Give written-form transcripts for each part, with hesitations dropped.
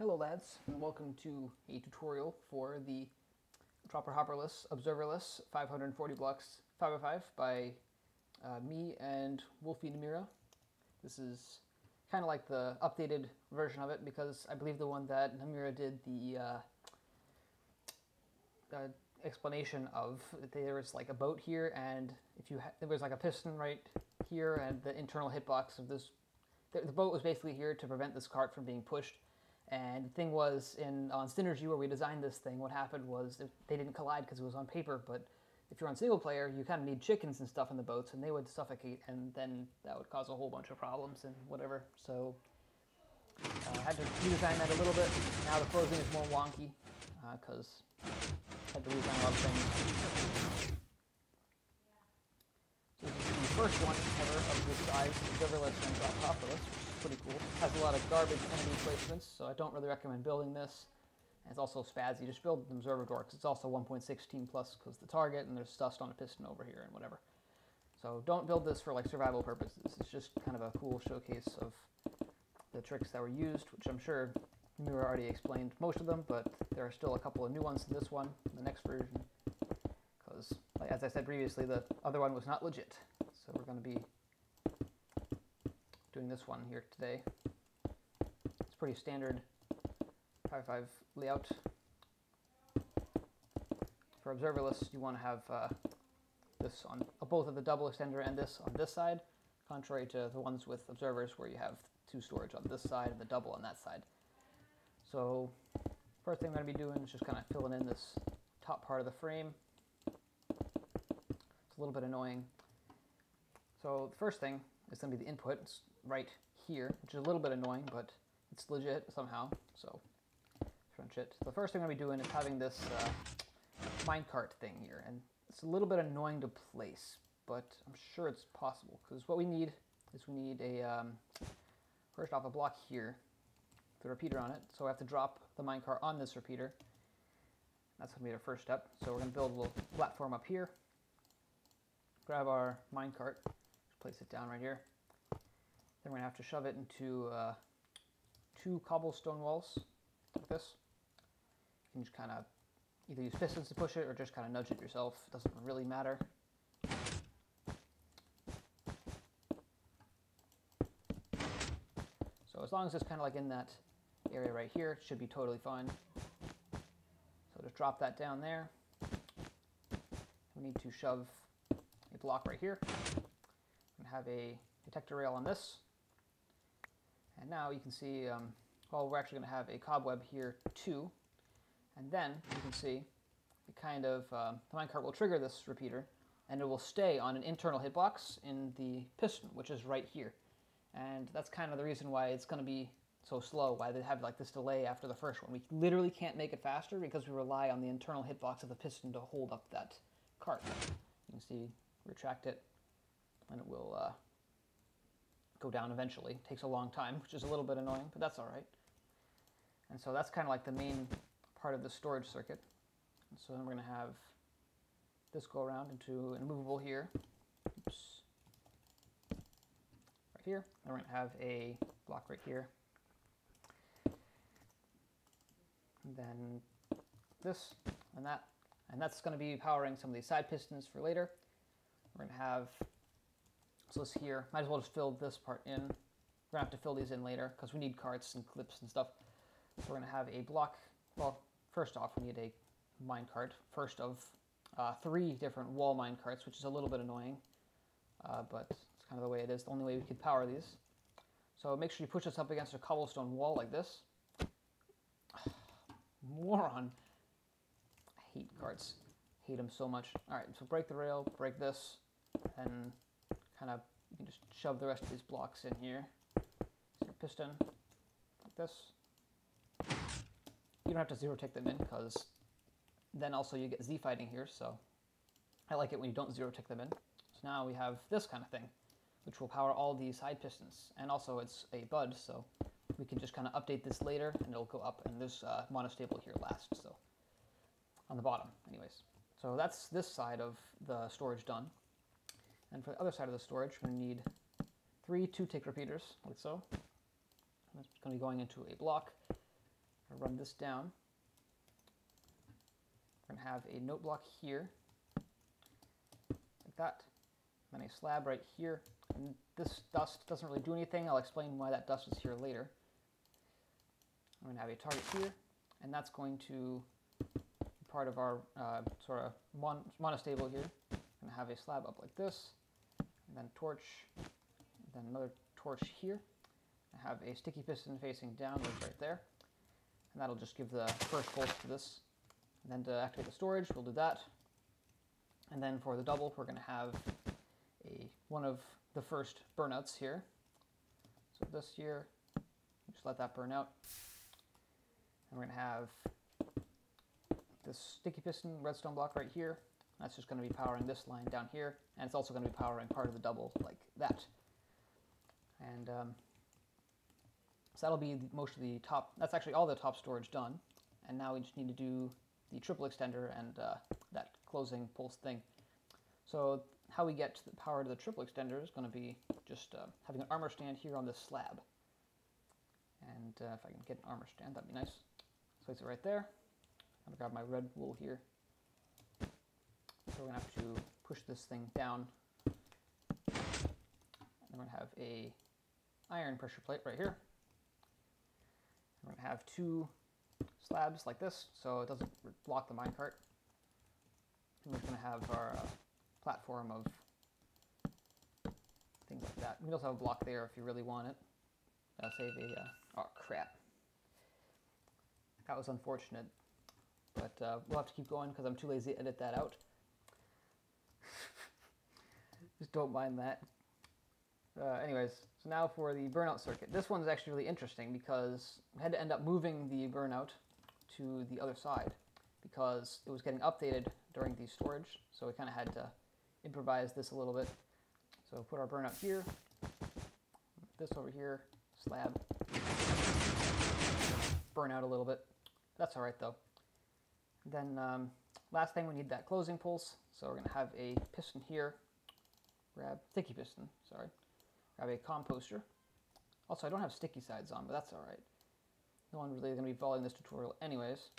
Hello lads, and welcome to a tutorial for the Dropper Hopperless Observerless 540 blocks 505 by me and Wolfie Namira. This is kind of like the updated version of it because I believe the one that Namira did the explanation of, there was like a boat here, and if you there was like a piston right here, and the internal hitbox of this, the boat was basically here to prevent this cart from being pushed. And the thing was, on Synergy, where we designed this thing, what happened was they didn't collide because it was on paper, but if you're on single player, you kind of need chickens and stuff in the boats, and they would suffocate, and then that would cause a whole bunch of problems and whatever. So I had to redesign that a little bit. Now the closing is more wonky because I had to redesign a lot of things. So this is the first one ever of this size, Observerless and Hopperless. Pretty cool. Has a lot of garbage enemy placements, so I don't really recommend building this. And it's also spazzy. Just build an observer door because it's also 1.16 plus because the target, and there's dust on a piston over here and whatever. So don't build this for like survival purposes. It's just kind of a cool showcase of the tricks that were used, which I'm sure Mira already explained most of them, but there are still a couple of new ones in this one, the next version, because like, as I said previously, the other one was not legit. So we're going to be doing this one here today. It's pretty standard 5.5 layout. For observerless, you want to have this on both of the double extender and this on this side, contrary to the ones with observers where you have two storage on this side and the double on that side. So first thing I'm going to be doing is just kind of filling in this top part of the frame. It's a little bit annoying. So the first thing is going to be the input. It's right here, which is a little bit annoying, but it's legit somehow, so crunch it. The first thing I'm going to be doing is having this minecart thing here, and it's a little bit annoying to place, but I'm sure it's possible, because what we need is we need a, first off, a block here, the repeater on it, so I have to drop the minecart on this repeater. That's going to be our first step. So we're going to build a little platform up here, grab our minecart, place it down right here. Then we're going to have to shove it into two cobblestone walls, like this. You can just kind of either use pistons to push it or just kind of nudge it yourself. It doesn't really matter. So as long as it's kind of like in that area right here, it should be totally fine. So just drop that down there. We need to shove a block right here. And have a detector rail on this. And now you can see, well, we're actually going to have a cobweb here too. And then you can see it kind of, the minecart will trigger this repeater, and it will stay on an internal hitbox in the piston, which is right here. And that's kind of the reason why it's going to be so slow, why they have like this delay after the first one. We literally can't make it faster because we rely on the internal hitbox of the piston to hold up that cart. You can see, retract it, and it will go down eventually. It takes a long time, which is a little bit annoying, but that's all right. And so that's kind of like the main part of the storage circuit. And so then we're going to have this go around into an immovable here. Oops. Right here. Then we're going to have a block right here. And then this and that. And that's going to be powering some of these side pistons for later. We're going to have this here. Might as well just fill this part in. We're going to have to fill these in later because we need carts and clips and stuff. So we're going to have a block. Well, first off, we need a minecart. First of 3 different wall minecarts, which is a little bit annoying. But it's kind of the way it is. The only way we could power these. So make sure you push this up against a cobblestone wall like this. Moron. I hate carts. Hate them so much. Alright, so break the rail, break this, and kind of, you can just shove the rest of these blocks in here. So your piston, like this. You don't have to zero tick them in, because then also you get Z fighting here, so I like it when you don't zero tick them in. So now we have this kind of thing, which will power all these side pistons. And also it's a bud, so we can just kind of update this later, and it'll go up, and this monostable here last, so on the bottom, anyways. So that's this side of the storage done. And for the other side of the storage, we're going to need 3 2-tick repeaters, like so. And it's going to be going into a block. I'll run this down. We're going to have a note block here, like that, then a slab right here. And this dust doesn't really do anything. I'll explain why that dust is here later. I'm going to have a target here, and that's going to be part of our sort of monostable here. I'm going to have a slab up like this, and then torch, and then another torch here. I have a sticky piston facing downwards right there, and that'll just give the first pulse to this. And then to activate the storage, we'll do that. And then for the double, we're going to have one of the first burnouts here. So this here, just let that burn out. And we're going to have this sticky piston redstone block right here. That's just going to be powering this line down here, and it's also going to be powering part of the double like that. And so that'll be most of the top, that's actually all the top storage done. And now we just need to do the triple extender and that closing pulse thing. So how we get the power to the triple extender is going to be just having an armor stand here on this slab. And if I can get an armor stand, that'd be nice. Place it right there. I'm going to grab my red wool here. So we're going to have to push this thing down. And we're going to have a iron pressure plate right here. We're going to have two slabs like this, so it doesn't block the minecart. And we're going to have our platform of things like that. We can also have a block there if you really want it. Save a, oh crap. That was unfortunate, but we'll have to keep going because I'm too lazy to edit that out. Just don't mind that. Anyways, so now for the burnout circuit. This one's actually really interesting because I had to end up moving the burnout to the other side because it was getting updated during the storage, so we kind of had to improvise this a little bit. So put our burnout here, this over here, slab, burn out a little bit. That's all right though. Then last thing, we need that closing pulse, so we're going to have a piston here, grab sticky piston, sorry. Grab a composter. Also, I don't have sticky sides on, but that's all right. No one really going to be following this tutorial anyways.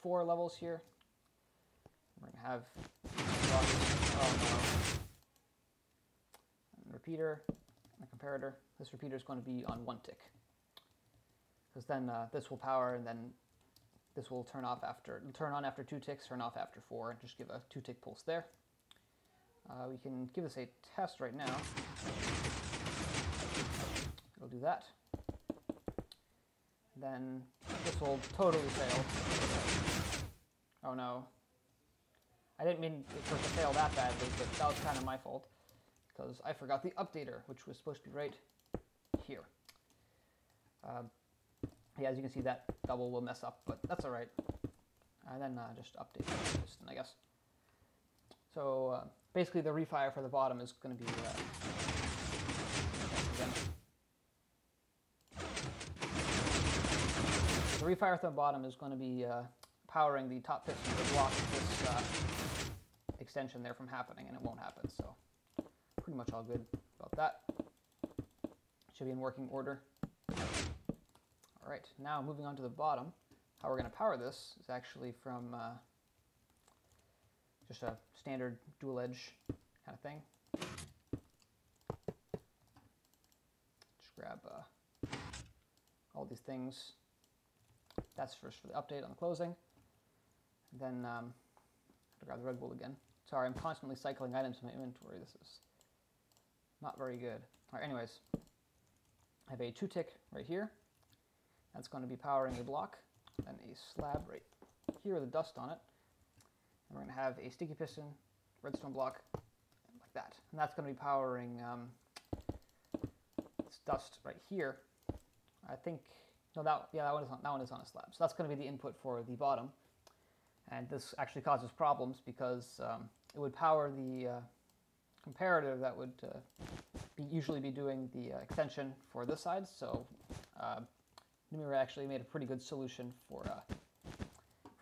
4 levels here. We're going to have a repeater, a comparator. This repeater is going to be on 1 tick. Because then this will power, and then this will turn off after, turn on after 2 ticks, turn off after 4, and just give a 2-tick pulse there. We can give this a test right now. It'll do that. Then this will totally fail. Oh no. I didn't mean for it to fail that badly, but that was kind of my fault. Because I forgot the updater, which was supposed to be right here. Yeah, as you can see, that double will mess up, but that's alright. And then just update the piston, I guess. So basically the refire for the bottom is going to be the refire for the bottom is going to be powering the top piston to block this extension there from happening, and it won't happen. So pretty much all good about that. Should be in working order. All right, now moving on to the bottom. How we're going to power this is actually from just a standard dual edge kind of thing. Just grab all these things. That's first for the update on the closing. And then I have to grab the red wool again. Sorry, I'm constantly cycling items in my inventory. This is not very good. All right, anyways, I have a 2-tick right here. That's going to be powering a block, then a slab right here with a dust on it. And we're going to have a sticky piston, redstone block, like that. And that's going to be powering this dust right here. I think, no, that one is on a slab. So that's going to be the input for the bottom. And this actually causes problems because it would power the comparator that would usually be doing the extension for this side. So Numira actually made a pretty good solution for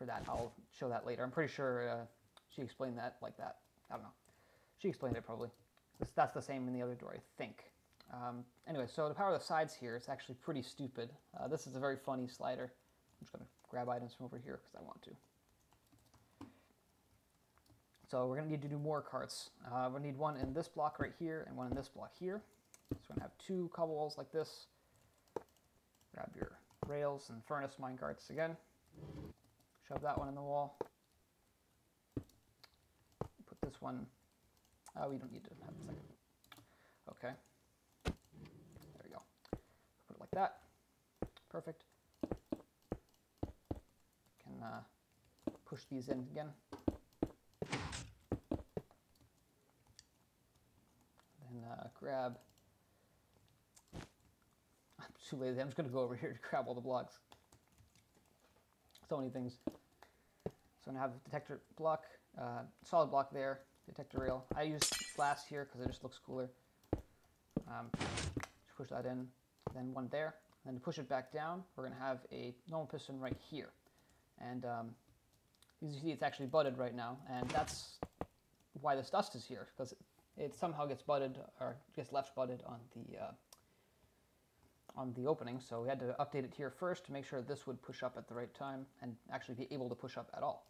that. I'll show that later. I'm pretty sure she explained that like that. I don't know. She explained it probably. That's the same in the other door, I think. Anyway, so to power the sides here, it's actually pretty stupid. This is a very funny slider. I'm just going to grab items from over here because I want to. So we're going to need to do more carts. We're going to need one in this block right here and one in this block here. So we're going to have two cobble walls like this. Grab your rails and furnace minecarts again. Shove that one in the wall. Put this one... Oh, we don't need to have a second. Okay. There we go. Put it like that. Perfect. Can push these in again. Then grab... I'm too lazy. I'm just going to go over here to grab all the blocks. So many things. So I'm going to have a detector block, solid block there, detector rail. I use glass here because it just looks cooler. Just push that in, then one there. And then to push it back down, we're going to have a normal piston right here. And as you see, it's actually butted right now, and that's why this dust is here, because it somehow gets butted, or gets left butted on the opening. So we had to update it here first to make sure this would push up at the right time and actually be able to push up at all.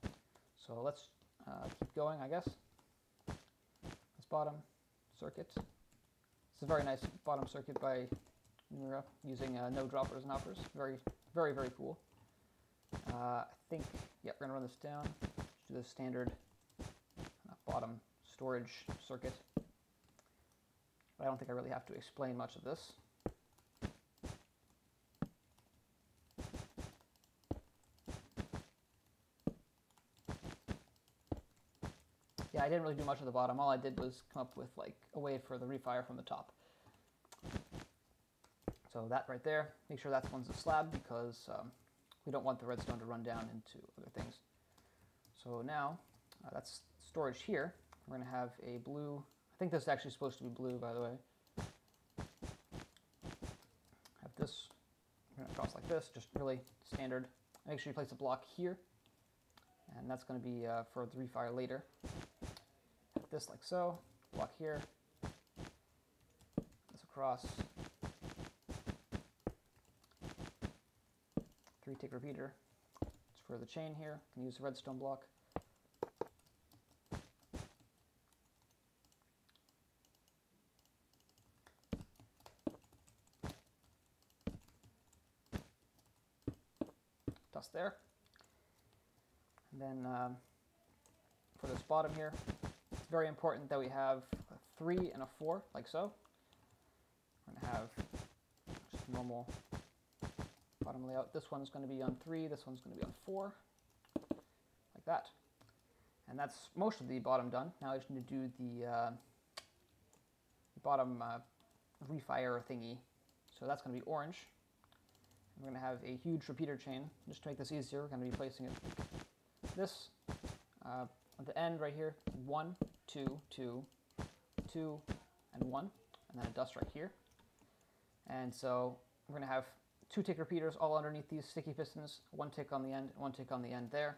So let's keep going, I guess. This bottom circuit. It's a very nice bottom circuit by Mura using no droppers and uppers. Very, very, very cool. I think, yeah, we're gonna run this down. Just do the standard bottom storage circuit. But I don't think I really have to explain much of this. Yeah, I didn't really do much of the bottom. All I did was come up with like a way for the refire from the top. So that right there, make sure that one's a slab because we don't want the redstone to run down into other things. So now, that's storage here. We're going to have a blue, I think this is actually supposed to be blue, by the way. Have this, we're going to cross like this, just really standard. Make sure you place a block here, and that's going to be for the refire later. Have this like so, block here, this across. 3-tick repeater. It's for the chain here. You can use the redstone block. Dust there. And then for this bottom here, it's very important that we have a 3 and a 4, like so. We're going to have just normal bottom layout. This one's going to be on 3, this one's going to be on 4, like that. And that's most of the bottom done. Now I just need to do the bottom refire thingy. So that's going to be orange. And we're going to have a huge repeater chain. Just to make this easier, we're going to be placing it this at the end right here. 1, 2, 2, 2, and 1, and then a dust right here. And so we're going to have 2-tick repeaters all underneath these sticky pistons, 1 tick on the end, 1 tick on the end there.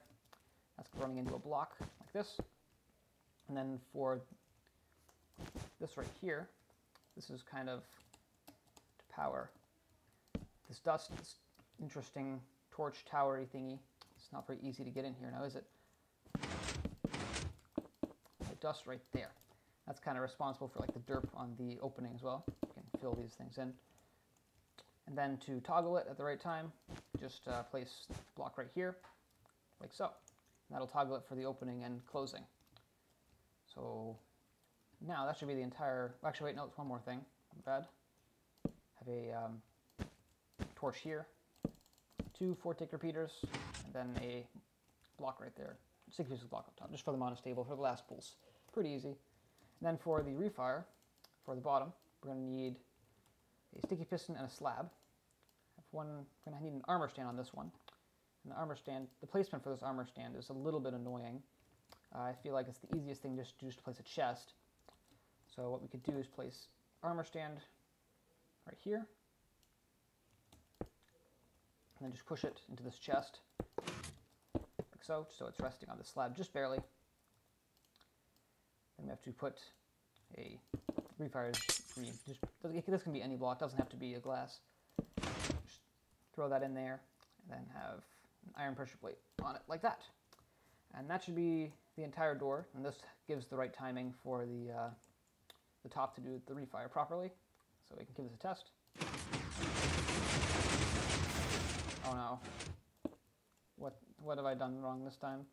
That's running into a block like this. And then for this right here, this is kind of to power this dust, this interesting torch towery thingy. It's not very easy to get in here now, is it? The dust right there. That's kind of responsible for like the derp on the opening as well. You can fill these things in. And then to toggle it at the right time, just place the block right here, like so. And that'll toggle it for the opening and closing. So now that should be the entire, actually wait, no, it's one more thing, bad. Have a torch here, 2 4-tick repeaters, and then a block right there, 6 pieces of block on top, just for the monostable, for the last pulse. Pretty easy. And then for the refire, for the bottom, we're going to need a sticky piston and a slab. We're going to need an armor stand on this one. And the armor stand, the placement for this armor stand is a little bit annoying. I feel like it's the easiest thing just to place a chest. So what we could do is place armor stand right here. And then just push it into this chest, like so it's resting on the slab just barely. Then we have to put a refire's This can be any block, doesn't have to be a glass. Just throw that in there, and then have an iron pressure plate on it like that. And that should be the entire door, and this gives the right timing for the top to do the refire properly. So we can give this a test. Oh no. What have I done wrong this time?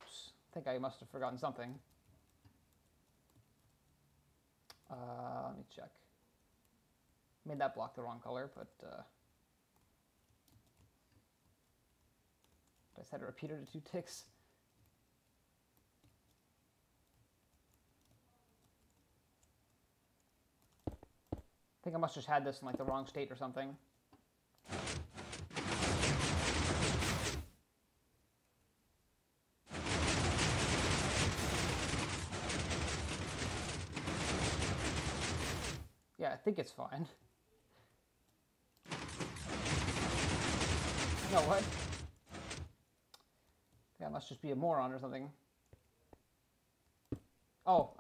Oops. I think I must have forgotten something. Let me check. Made that block the wrong color, but I set a repeater to 2 ticks. I think I must have just had this in like the wrong state or something. Yeah, I think it's fine. You know what? I think I must just be a moron or something. Oh.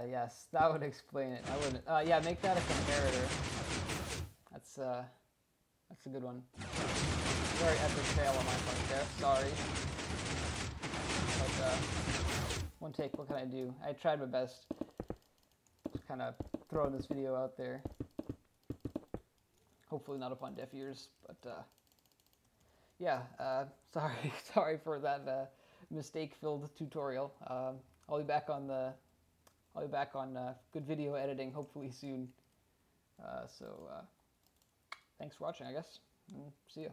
Yes, that would explain it. I wouldn't. Yeah, make that a comparator. That's a good one. Very epic fail on my part there. Sorry. But one take. What can I do? I tried my best. Just kind of throwing this video out there. Hopefully not upon deaf ears. But yeah. Sorry for that mistake-filled tutorial. I'll be back on good video editing hopefully soon. So thanks for watching, I guess. See ya.